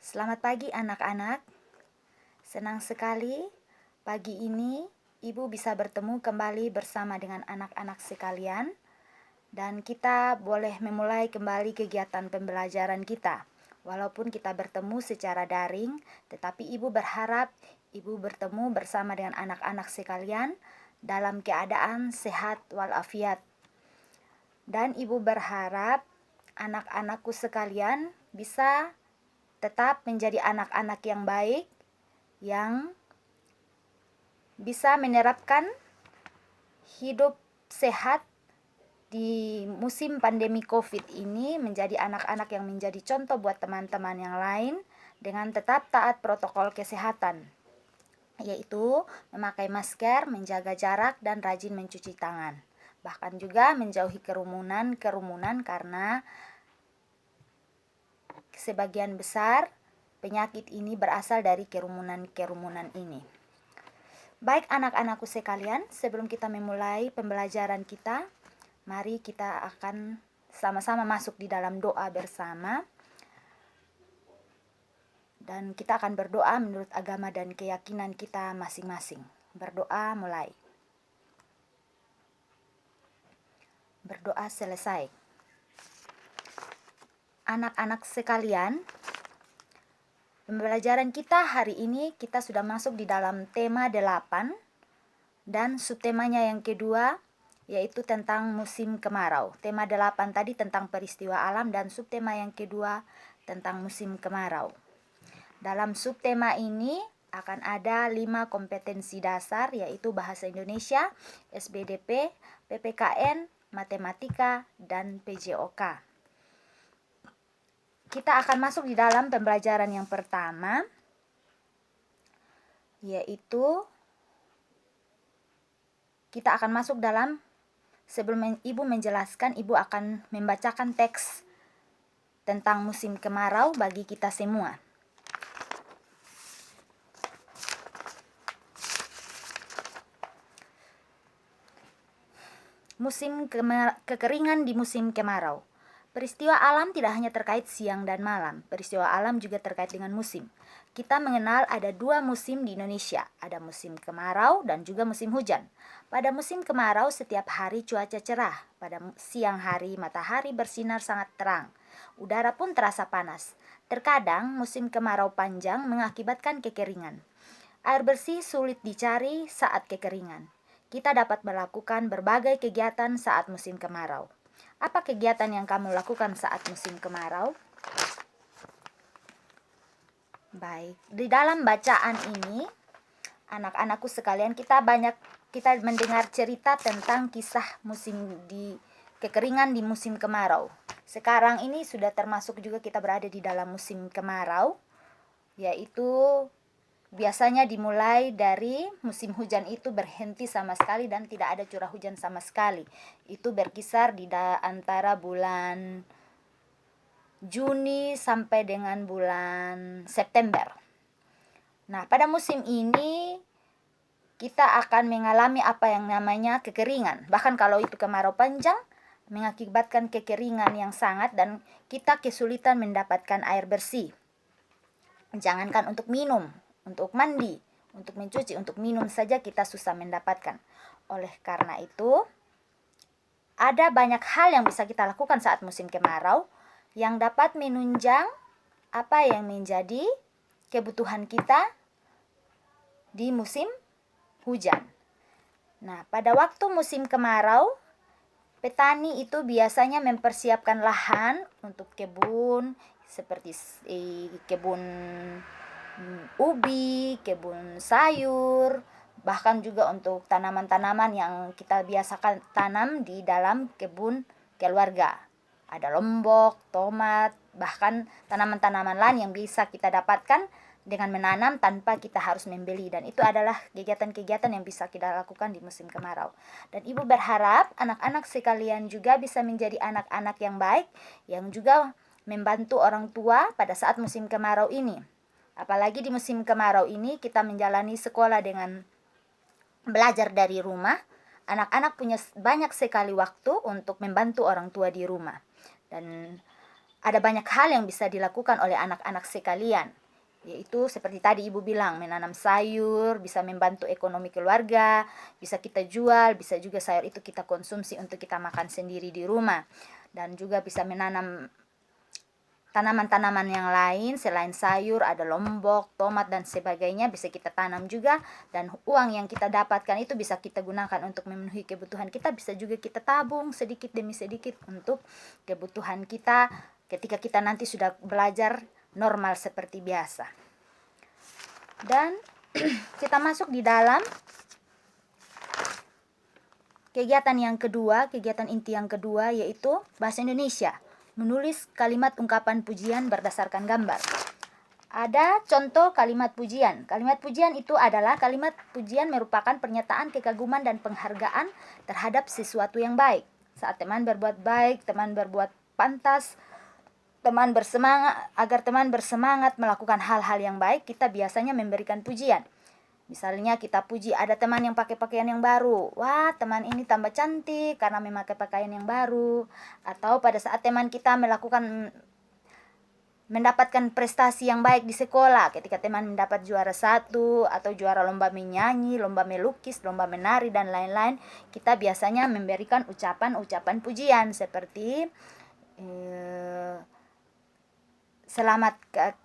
Selamat pagi anak-anak. Senang sekali pagi ini Ibu bisa bertemu kembali bersama dengan anak-anak sekalian dan kita boleh memulai kembali kegiatan pembelajaran kita. Walaupun kita bertemu secara daring, tetapi Ibu berharap Ibu bertemu bersama dengan anak-anak sekalian dalam keadaan sehat walafiat. Dan Ibu berharap anak-anakku sekalian bisa tetap menjadi anak-anak yang baik, yang bisa menerapkan hidup sehat di musim pandemi COVID ini, menjadi anak-anak yang menjadi contoh buat teman-teman yang lain dengan tetap taat protokol kesehatan, yaitu memakai masker, menjaga jarak, dan rajin mencuci tangan. Bahkan juga menjauhi kerumunan karena sebagian besar penyakit ini berasal dari kerumunan ini. Baik anak-anakku sekalian, sebelum kita memulai pembelajaran kita, mari kita akan sama-sama masuk di dalam doa bersama. Dan kita akan berdoa menurut agama dan keyakinan kita masing-masing. Berdoa mulai. Berdoa selesai. Anak-anak sekalian, pembelajaran kita hari ini kita sudah masuk di dalam tema 8 dan subtemanya yang kedua yaitu tentang musim kemarau. Tema 8 tadi tentang peristiwa alam dan subtema yang kedua tentang musim kemarau. Dalam subtema ini akan ada 5 kompetensi dasar, yaitu bahasa Indonesia, SBDP, PPKN, matematika, dan PJOK. Kita akan masuk di dalam pembelajaran yang pertama, yaitu kita akan masuk dalam, sebelum Ibu menjelaskan, Ibu akan membacakan teks tentang musim kemarau bagi kita semua. Kekeringan di musim kemarau. Peristiwa alam tidak hanya terkait siang dan malam, peristiwa alam juga terkait dengan musim. Kita mengenal ada 2 musim di Indonesia, ada musim kemarau dan juga musim hujan. Pada musim kemarau setiap hari cuaca cerah, pada siang hari matahari bersinar sangat terang, udara pun terasa panas. Terkadang musim kemarau panjang mengakibatkan kekeringan. Air bersih sulit dicari saat kekeringan. Kita dapat melakukan berbagai kegiatan saat musim kemarau. Apa kegiatan yang kamu lakukan saat musim kemarau? Baik, di dalam bacaan ini, anak-anakku sekalian, kita mendengar cerita tentang kisah kekeringan di musim kemarau. Sekarang ini sudah termasuk juga kita berada di dalam musim kemarau, yaitu biasanya dimulai dari musim hujan itu berhenti sama sekali dan tidak ada curah hujan sama sekali. Itu berkisar di antara bulan Juni sampai dengan bulan September. Nah, pada musim ini kita akan mengalami apa yang namanya kekeringan. Bahkan kalau itu kemarau panjang, mengakibatkan kekeringan yang sangat dan kita kesulitan mendapatkan air bersih. Jangankan untuk minum, untuk mandi, untuk mencuci, untuk minum saja kita susah mendapatkan. Oleh karena itu, ada banyak hal yang bisa kita lakukan saat musim kemarau yang dapat menunjang apa yang menjadi kebutuhan kita di musim hujan. Nah, pada waktu musim kemarau, petani itu biasanya mempersiapkan lahan untuk kebun, seperti kebun ubi, kebun sayur, bahkan juga untuk tanaman-tanaman yang kita biasakan tanam di dalam kebun keluarga. Ada lombok, tomat, bahkan tanaman-tanaman lain yang bisa kita dapatkan dengan menanam tanpa kita harus membeli. Dan itu adalah kegiatan-kegiatan yang bisa kita lakukan di musim kemarau. Dan Ibu berharap anak-anak sekalian juga bisa menjadi anak-anak yang baik, yang juga membantu orang tua pada saat musim kemarau ini. Apalagi di musim kemarau ini kita menjalani sekolah dengan belajar dari rumah. Anak-anak punya banyak sekali waktu untuk membantu orang tua di rumah. Dan ada banyak hal yang bisa dilakukan oleh anak-anak sekalian, yaitu seperti tadi ibu bilang, menanam sayur, bisa membantu ekonomi keluarga, bisa kita jual, bisa juga sayur itu kita konsumsi untuk kita makan sendiri di rumah, dan juga bisa menanam tanaman-tanaman yang lain selain sayur, ada lombok, tomat dan sebagainya bisa kita tanam juga, dan uang yang kita dapatkan itu bisa kita gunakan untuk memenuhi kebutuhan kita, bisa juga kita tabung sedikit demi sedikit untuk kebutuhan kita ketika kita nanti sudah belajar normal seperti biasa. Dan kita masuk di dalam kegiatan yang kedua, kegiatan inti yang kedua, yaitu bahasa Indonesia. Menulis kalimat ungkapan pujian berdasarkan gambar. Ada contoh kalimat pujian. Kalimat pujian itu adalah kalimat pujian merupakan pernyataan kekaguman dan penghargaan terhadap sesuatu yang baik. Saat teman berbuat baik, teman berbuat pantas, teman bersemangat, agar teman bersemangat melakukan hal-hal yang baik, kita biasanya memberikan pujian. Misalnya kita puji ada teman yang pakai pakaian yang baru. Wah, teman ini tambah cantik karena memakai pakaian yang baru. Atau pada saat teman kita mendapatkan prestasi yang baik di sekolah, ketika teman mendapat juara 1 atau juara lomba menyanyi, lomba melukis, lomba menari dan lain-lain, kita biasanya memberikan ucapan-ucapan pujian seperti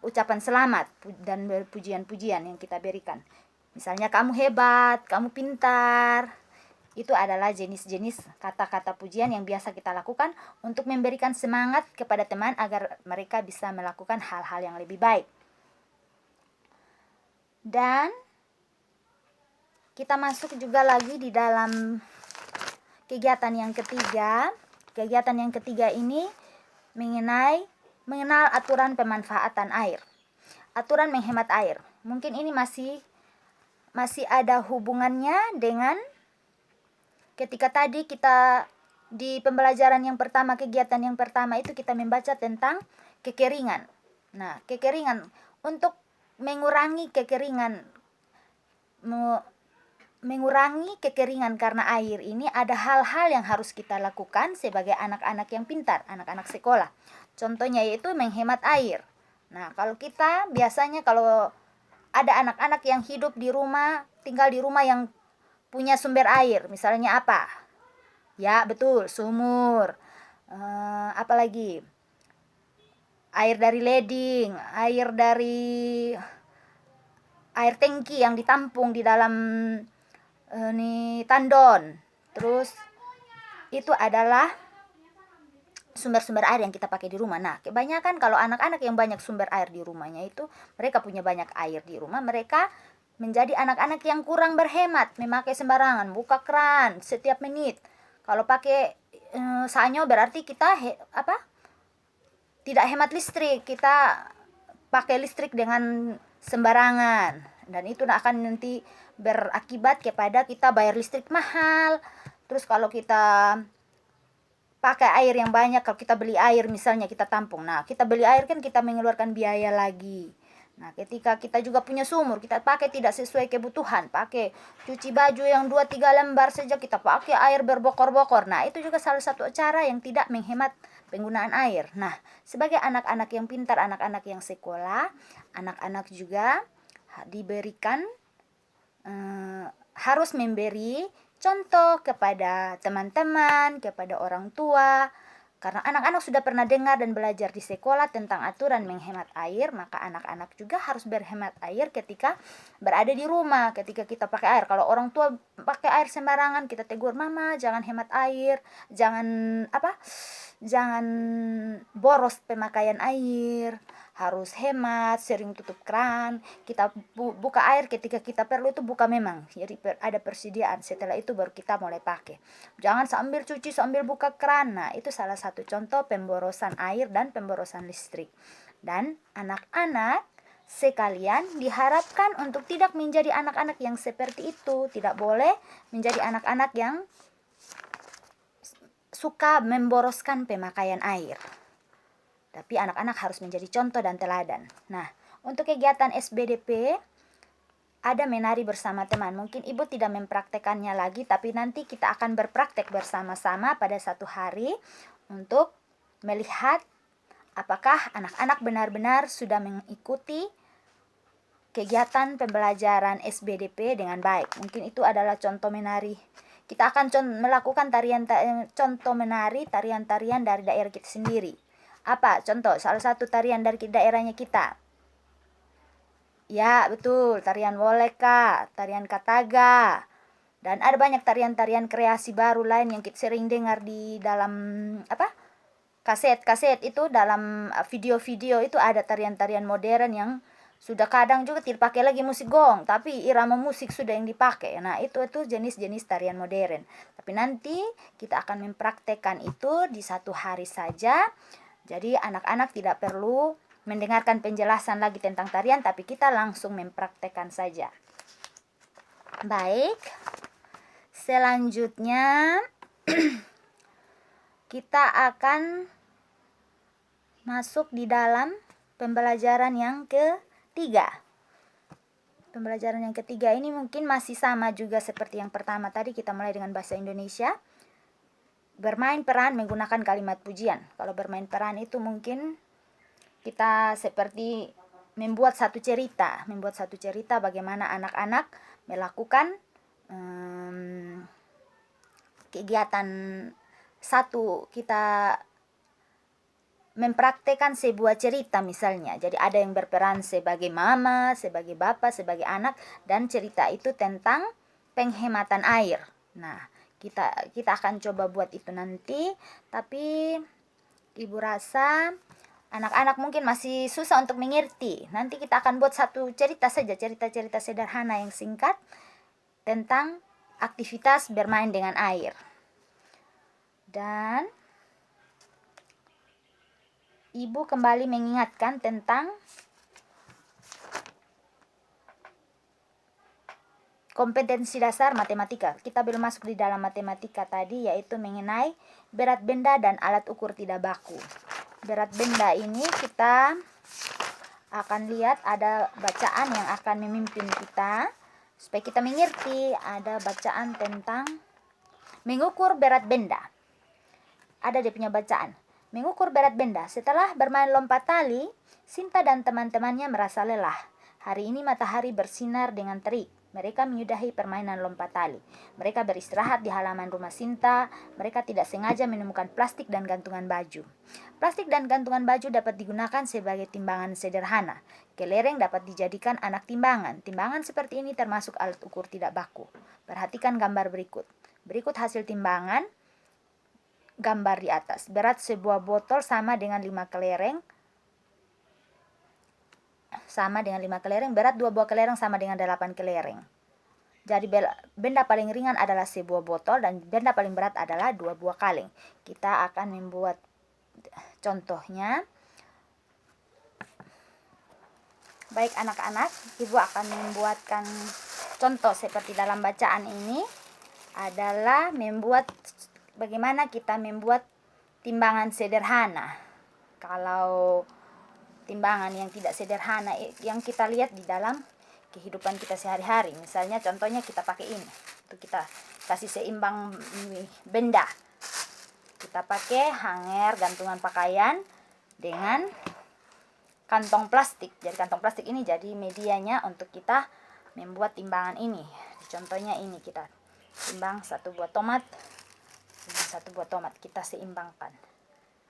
ucapan selamat dan pujian-pujian yang kita berikan. Misalnya kamu hebat, kamu pintar. Itu adalah jenis-jenis kata-kata pujian yang biasa kita lakukan untuk memberikan semangat kepada teman agar mereka bisa melakukan hal-hal yang lebih baik. Dan kita masuk juga lagi di dalam kegiatan yang ketiga. Kegiatan yang ketiga ini mengenal aturan pemanfaatan air. Aturan menghemat air. Mungkin ini masih ada hubungannya dengan ketika tadi kita di pembelajaran yang pertama, kegiatan yang pertama itu kita membaca tentang kekeringan. Nah, kekeringan, untuk mengurangi kekeringan karena air ini ada hal-hal yang harus kita lakukan sebagai anak-anak yang pintar, anak-anak sekolah. Contohnya yaitu menghemat air. Nah, kalau kita biasanya kalau ada anak-anak yang hidup di rumah, tinggal di rumah yang punya sumber air, misalnya apa? Ya, betul, sumur. Apalagi? Air dari leding, air tangki yang ditampung di dalam tandon. Terus itu adalah sumber-sumber air yang kita pakai di rumah. Nah, kebanyakan kalau anak-anak yang banyak sumber air di rumahnya itu, mereka punya banyak air di rumah, mereka menjadi anak-anak yang kurang berhemat, memakai sembarangan, buka keran setiap menit. Kalau pakai sanyo berarti kita tidak hemat listrik, kita pakai listrik dengan sembarangan, dan itu akan nanti berakibat kepada kita bayar listrik mahal. Terus kalau kita pakai air yang banyak, kalau kita beli air misalnya kita tampung, nah kita beli air kan kita mengeluarkan biaya lagi. Nah, ketika kita juga punya sumur, kita pakai tidak sesuai kebutuhan, pakai cuci baju yang 2-3 lembar saja kita pakai air berbokor-bokor. Nah, itu juga salah satu cara yang tidak menghemat penggunaan air. Nah, sebagai anak-anak yang pintar, anak-anak yang sekolah, anak-anak juga diberikan harus memberi contoh kepada teman-teman, kepada orang tua. Karena anak-anak sudah pernah dengar dan belajar di sekolah tentang aturan menghemat air, maka anak-anak juga harus berhemat air ketika berada di rumah, ketika kita pakai air. Kalau orang tua pakai air sembarangan, kita tegur, "Mama, jangan hemat air, jangan boros pemakaian air, harus hemat, sering tutup keran, kita buka air ketika kita perlu itu buka memang, jadi ada persediaan, setelah itu baru kita mulai pakai. Jangan sambil cuci sambil buka keran." Nah, itu salah satu contoh pemborosan air dan pemborosan listrik. Dan anak-anak sekalian diharapkan untuk tidak menjadi anak-anak yang seperti itu, tidak boleh menjadi anak-anak yang suka memboroskan pemakaian air. Tapi anak-anak harus menjadi contoh dan teladan. Nah, untuk kegiatan SBDP ada menari bersama teman. Mungkin ibu tidak mempraktekannya lagi, tapi nanti kita akan berpraktek bersama-sama pada satu hari untuk melihat apakah anak-anak benar-benar sudah mengikuti kegiatan pembelajaran SBDP dengan baik. Mungkin itu adalah contoh menari. Kita akan melakukan contoh menari tarian-tarian dari daerah kita sendiri. Apa contoh? Salah satu tarian dari daerahnya kita. Ya, betul. Tarian Woleka, tarian Kataga. Dan ada banyak tarian-tarian kreasi baru lain yang kita sering dengar di dalam kaset-kaset itu, dalam video-video itu ada tarian-tarian modern yang sudah kadang juga tidak pakai lagi musik gong, tapi irama musik sudah yang dipakai. Nah, itu jenis-jenis tarian modern. Tapi nanti kita akan mempraktekkan itu di satu hari saja. Jadi anak-anak tidak perlu mendengarkan penjelasan lagi tentang tarian, tapi kita langsung mempraktekkan saja. Baik. Selanjutnya kita akan masuk di dalam pembelajaran yang ketiga. Pembelajaran yang ketiga ini mungkin masih sama juga seperti yang pertama tadi. Kita mulai dengan bahasa Indonesia. Bermain peran menggunakan kalimat pujian. Kalau bermain peran itu mungkin kita seperti membuat satu cerita bagaimana anak-anak melakukan kegiatan satu, kita mempraktekkan sebuah cerita misalnya. Jadi ada yang berperan sebagai mama, sebagai bapak, sebagai anak, dan cerita itu tentang penghematan air. Nah, kita akan coba buat itu nanti, tapi Ibu rasa anak-anak mungkin masih susah untuk mengerti. Nanti kita akan buat satu cerita saja, cerita-cerita sederhana yang singkat tentang aktivitas bermain dengan air. Dan Ibu kembali mengingatkan tentang kompetensi dasar matematika. Kita belum masuk di dalam matematika tadi, yaitu mengenai berat benda dan alat ukur tidak baku. Berat benda ini kita akan lihat ada bacaan yang akan memimpin kita supaya kita mengerti. Ada bacaan tentang mengukur berat benda. Ada dia punya bacaan. Mengukur berat benda. Setelah bermain lompat tali, Sinta dan teman-temannya merasa lelah. Hari ini matahari bersinar dengan terik. Mereka menyudahi permainan lompat tali. Mereka beristirahat di halaman rumah Sinta. Mereka tidak sengaja menemukan plastik dan gantungan baju. Plastik dan gantungan baju dapat digunakan sebagai timbangan sederhana. Kelereng dapat dijadikan anak timbangan. Timbangan seperti ini termasuk alat ukur tidak baku. Perhatikan gambar berikut. Berikut hasil timbangan. Gambar di atas. Berat sebuah botol sama dengan 5 kelereng. Berat 2 buah kelereng sama dengan 8 kelereng. Jadi benda paling ringan adalah sebuah botol dan benda paling berat adalah 2 buah kaleng. Kita akan membuat contohnya. Baik anak-anak, Ibu akan membuatkan contoh seperti dalam bacaan ini adalah bagaimana kita membuat timbangan sederhana. Kalau timbangan yang tidak sederhana yang kita lihat di dalam kehidupan kita sehari-hari. Misalnya contohnya kita pakai ini. Itu kita kasih seimbang benda. Kita pakai hanger gantungan pakaian dengan kantong plastik. Jadi kantong plastik ini jadi medianya untuk kita membuat timbangan ini. Contohnya ini kita timbang satu buah tomat. Kita seimbangkan.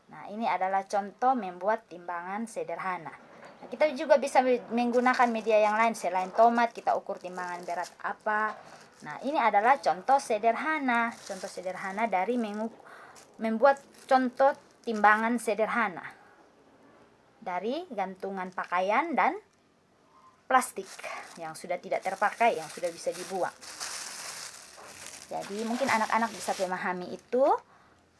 Nah, ini adalah contoh membuat timbangan sederhana. Nah, kita juga bisa menggunakan media yang lain selain tomat. Kita ukur timbangan berat apa. Nah, ini adalah contoh sederhana. Contoh sederhana dari membuat contoh timbangan sederhana dari gantungan pakaian dan plastik yang sudah tidak terpakai, yang sudah bisa dibuang. Jadi mungkin anak-anak bisa memahami itu.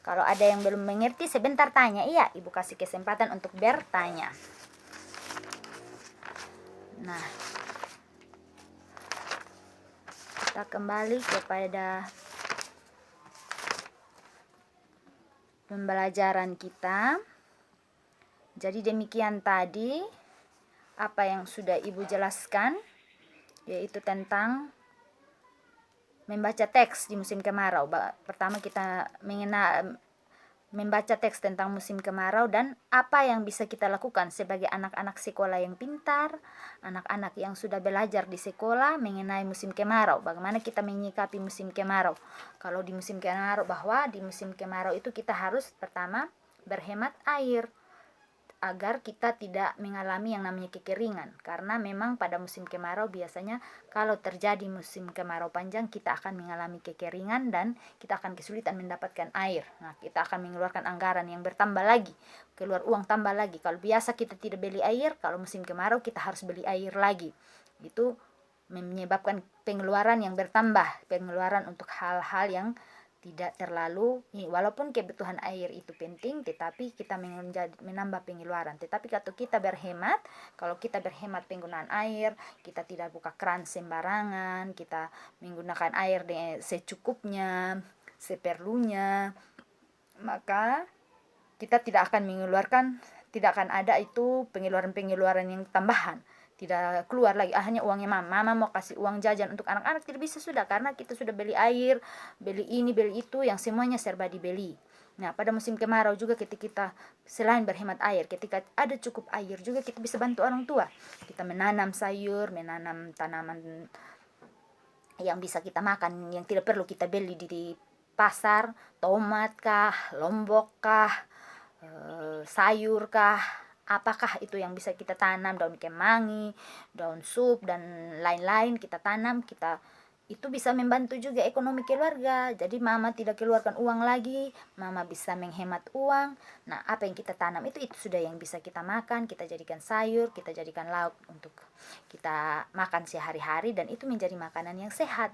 Kalau ada yang belum mengerti, sebentar tanya. Iya, Ibu kasih kesempatan untuk bertanya. Nah, kita kembali kepada pembelajaran kita. Jadi demikian tadi apa yang sudah Ibu jelaskan, yaitu tentang membaca teks di musim kemarau. Pertama kita membaca teks tentang musim kemarau dan apa yang bisa kita lakukan sebagai anak-anak sekolah yang pintar, anak-anak yang sudah belajar di sekolah mengenai musim kemarau. Bagaimana kita menyikapi musim kemarau? Kalau di musim kemarau, bahwa di musim kemarau itu kita harus pertama berhemat air agar kita tidak mengalami yang namanya kekeringan, karena memang pada musim kemarau biasanya kalau terjadi musim kemarau panjang kita akan mengalami kekeringan dan kita akan kesulitan mendapatkan air. Nah, kita akan mengeluarkan anggaran yang bertambah lagi, keluar uang tambah lagi. Kalau biasa kita tidak beli air, kalau musim kemarau kita harus beli air lagi. Itu menyebabkan pengeluaran yang bertambah, pengeluaran untuk hal-hal yang tidak terlalu, walaupun kebutuhan air itu penting, tetapi kita menambah pengeluaran. Tetapi kalau kita berhemat penggunaan air, kita tidak buka keran sembarangan, kita menggunakan air secukupnya, seperlunya, maka kita tidak akan ada itu pengeluaran-pengeluaran yang tambahan. Tidak keluar lagi hanya uangnya mama mau kasih uang jajan untuk anak-anak, tidak bisa sudah, karena kita sudah beli air, beli ini, beli itu, yang semuanya serba dibeli. Nah, pada musim kemarau juga ketika kita selain berhemat air, ketika ada cukup air juga kita bisa bantu orang tua. Kita menanam sayur, menanam tanaman yang bisa kita makan, yang tidak perlu kita beli di pasar, tomat kah, lombok kah, sayur kah, apakah itu yang bisa kita tanam, daun kemangi, daun sup dan lain-lain kita tanam, itu bisa membantu juga ekonomi keluarga. Jadi mama tidak keluarkan uang lagi, mama bisa menghemat uang. Nah, apa yang kita tanam itu sudah yang bisa kita makan, kita jadikan sayur, kita jadikan lauk untuk kita makan sehari-hari, dan itu menjadi makanan yang sehat.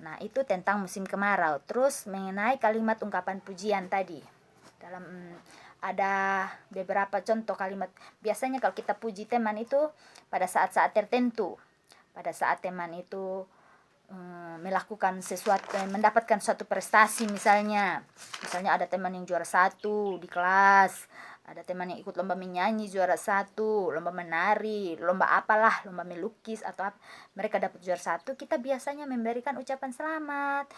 Nah, itu tentang musim kemarau. Terus mengenai kalimat ungkapan pujian tadi, ada beberapa contoh kalimat. Biasanya kalau kita puji teman itu pada saat-saat tertentu, pada saat teman itu melakukan sesuatu, mendapatkan suatu prestasi, misalnya ada teman yang juara 1 di kelas, ada teman yang ikut lomba menyanyi juara 1, lomba menari, lomba apalah, lomba melukis atau apa, mereka dapat juara 1, kita biasanya memberikan ucapan selamat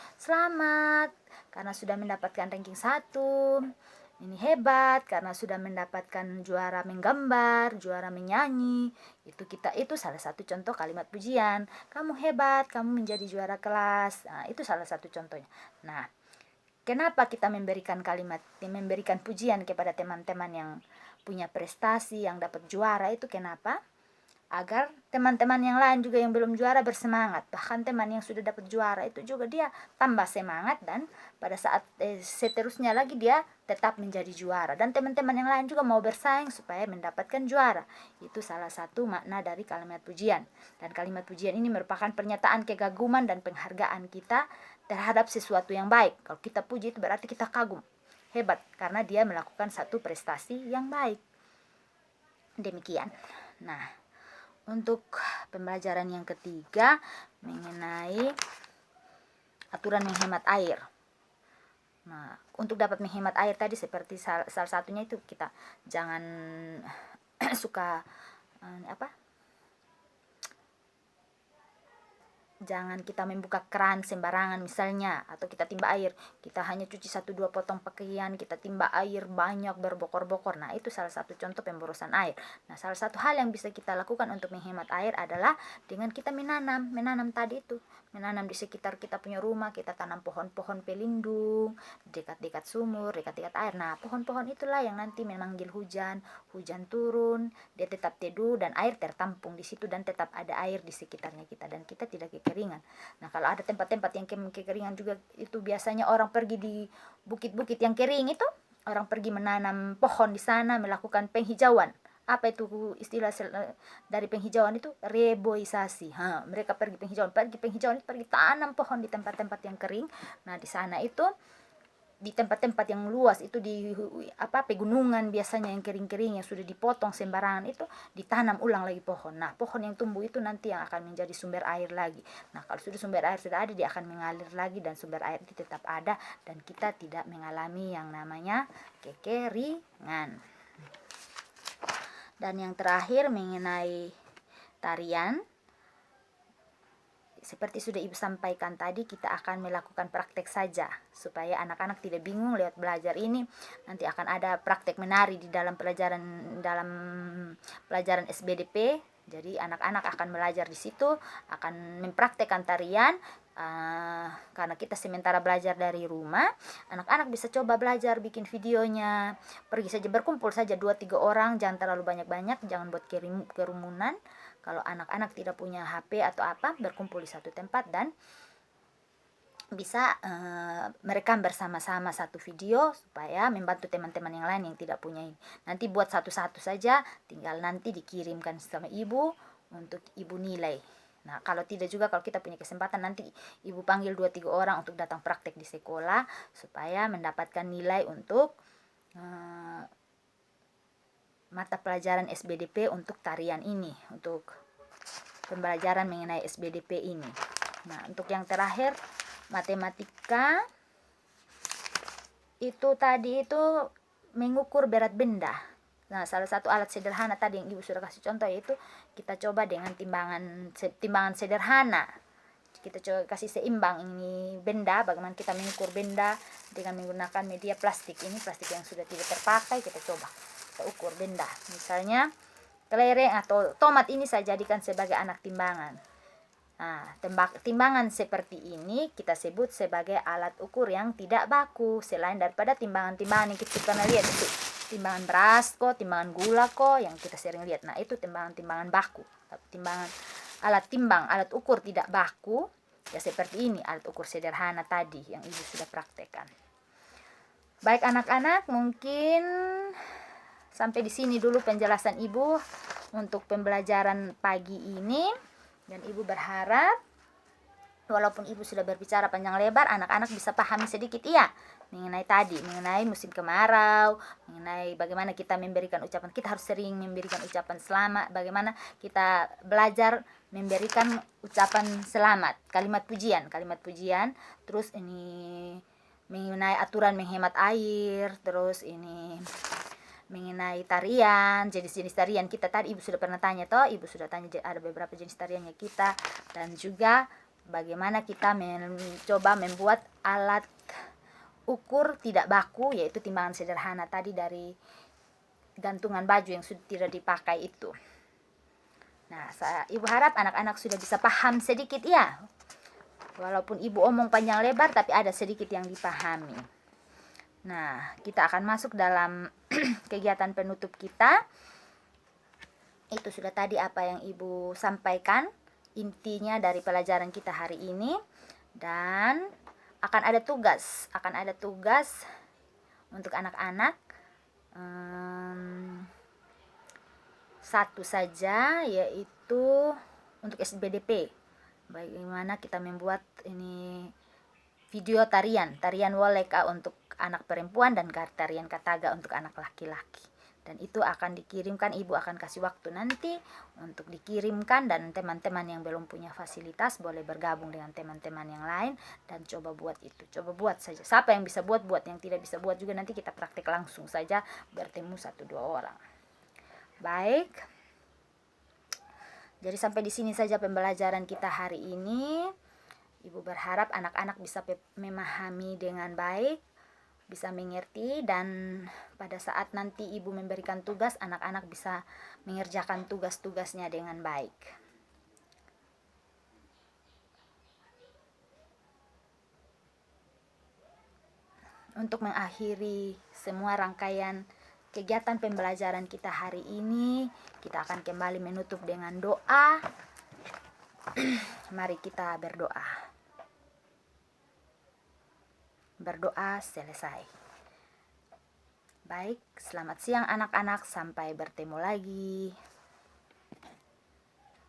karena sudah mendapatkan ranking 1, ini hebat karena sudah mendapatkan juara menggambar, juara menyanyi. Itu salah satu contoh kalimat pujian. Kamu hebat, kamu menjadi juara kelas. Nah, itu salah satu contohnya. Nah, kenapa kita memberikan pujian kepada teman-teman yang punya prestasi, yang dapat juara itu kenapa? Agar teman-teman yang lain juga yang belum juara bersemangat. Bahkan teman yang sudah dapat juara itu juga dia tambah semangat, dan pada saat seterusnya lagi dia tetap menjadi juara, dan teman-teman yang lain juga mau bersaing supaya mendapatkan juara. Itu salah satu makna dari kalimat pujian. Dan kalimat pujian ini merupakan pernyataan kegaguman dan penghargaan kita terhadap sesuatu yang baik. Kalau kita puji itu berarti kita kagum, hebat karena dia melakukan satu prestasi yang baik. Demikian. Nah, untuk pembelajaran yang ketiga mengenai aturan menghemat air. Nah, untuk dapat menghemat air tadi seperti salah satunya itu kita jangan suka jangan kita membuka keran sembarangan misalnya, atau kita timba air, kita hanya cuci 1-2 potong pakaian, kita timba air banyak berbokor-bokor. Nah, itu salah satu contoh pemborosan air. Nah, salah satu hal yang bisa kita lakukan untuk menghemat air adalah dengan kita menanam tadi itu, menanam di sekitar kita punya rumah, kita tanam pohon-pohon pelindung dekat-dekat sumur, dekat-dekat air. Nah, pohon-pohon itulah yang nanti memanggil hujan turun, dia tetap teduh dan air tertampung di situ, dan tetap ada air di sekitarnya kita, dan kita tidak kekeringan. Nah, kalau ada tempat-tempat yang kekeringan juga, itu biasanya orang pergi di bukit-bukit yang kering itu, orang pergi menanam pohon di sana, melakukan penghijauan. Apa itu istilah dari penghijauan itu? Reboisasi. Mereka pergi penghijauan itu pergi tanam pohon di tempat-tempat yang kering. Nah, di sana itu di tempat-tempat yang luas itu, di pegunungan biasanya yang kering-kering yang sudah dipotong sembarangan itu, ditanam ulang lagi pohon. Nah, pohon yang tumbuh itu nanti yang akan menjadi sumber air lagi. Nah, kalau sumber air sudah ada, dia akan mengalir lagi, dan sumber air itu tetap ada, dan kita tidak mengalami yang namanya kekeringan. Dan yang terakhir mengenai tarian, seperti sudah Ibu sampaikan tadi, kita akan melakukan praktek saja supaya anak-anak tidak bingung lewat belajar ini. Nanti akan ada praktek menari di dalam pelajaran SBDP. Jadi anak-anak akan belajar di situ, akan mempraktekkan tarian. Karena kita sementara belajar dari rumah, anak-anak bisa coba belajar bikin videonya. Pergi saja, berkumpul saja 2-3 orang, jangan terlalu banyak-banyak, jangan buat kerumunan. Kalau anak-anak tidak punya HP atau apa, berkumpul di satu tempat dan bisa merekam bersama-sama satu video supaya membantu teman-teman yang lain yang tidak punya ini. Nanti buat satu-satu saja, tinggal nanti dikirimkan sama ibu untuk ibu nilai. Nah, kalau tidak juga, kalau kita punya kesempatan, nanti ibu panggil 2-3 orang untuk datang praktek di sekolah supaya mendapatkan nilai untuk mata pelajaran SBDP untuk tarian ini, untuk pembelajaran mengenai SBDP ini. Nah, untuk yang terakhir, matematika, itu tadi itu mengukur berat benda. Nah, salah satu alat sederhana tadi yang Ibu sudah kasih contoh, yaitu kita coba dengan timbangan sederhana. Kita coba kasih seimbang ini benda, bagaimana kita mengukur benda dengan menggunakan media plastik. Ini plastik yang sudah tidak terpakai, kita coba kita ukur benda. Misalnya kelereng atau tomat ini saya jadikan sebagai anak timbangan. Nah, timbangan seperti ini kita sebut sebagai alat ukur yang tidak baku, selain daripada timbangan-timbangan yang kita pernah lihat itu timbangan beras kok, timbangan gula kok yang kita sering lihat. Nah, itu timbangan-timbangan baku. Alat ukur tidak baku ya seperti ini, alat ukur sederhana tadi yang Ibu sudah praktekkan. Baik anak-anak, mungkin sampai di sini dulu penjelasan Ibu untuk pembelajaran pagi ini. Dan Ibu berharap walaupun Ibu sudah berbicara panjang lebar, anak-anak bisa pahami sedikit mengenai musim kemarau, mengenai bagaimana kita memberikan ucapan. Kita harus sering memberikan ucapan selamat, bagaimana kita belajar memberikan ucapan selamat, kalimat pujian, terus ini mengenai aturan menghemat air, terus ini mengenai tarian, jenis-jenis tarian kita tadi Ibu sudah pernah tanya toh, Ibu sudah tanya ada beberapa jenis tariannya kita, dan juga bagaimana kita mencoba membuat alat ukur tidak baku, yaitu timbangan sederhana tadi dari gantungan baju yang sudah tidak dipakai itu. Nah, Ibu harap anak-anak sudah bisa paham sedikit ya. Walaupun Ibu omong panjang lebar, tapi ada sedikit yang dipahami. Nah, kita akan masuk dalam kegiatan penutup kita. Itu sudah tadi apa yang Ibu sampaikan, intinya dari pelajaran kita hari ini. Dan akan ada tugas untuk anak-anak. Satu saja, yaitu untuk SBDP. Bagaimana kita membuat ini video tarian woleka untuk anak perempuan dan tarian kataga untuk anak laki-laki. Dan itu akan dikirimkan, Ibu akan kasih waktu nanti untuk dikirimkan, dan teman-teman yang belum punya fasilitas boleh bergabung dengan teman-teman yang lain dan coba buat itu. Coba buat saja. Siapa yang bisa buat, yang tidak bisa buat juga nanti kita praktek langsung saja bertemu 1-2 orang. Baik. Jadi sampai di sini saja pembelajaran kita hari ini. Ibu berharap anak-anak bisa memahami dengan baik, bisa mengerti, dan pada saat nanti Ibu memberikan tugas, anak-anak bisa mengerjakan tugas-tugasnya dengan baik. Untuk mengakhiri semua rangkaian kegiatan pembelajaran kita hari ini, kita akan kembali menutup dengan doa. Mari kita berdoa. Berdoa selesai. Baik, selamat siang anak-anak, sampai bertemu lagi.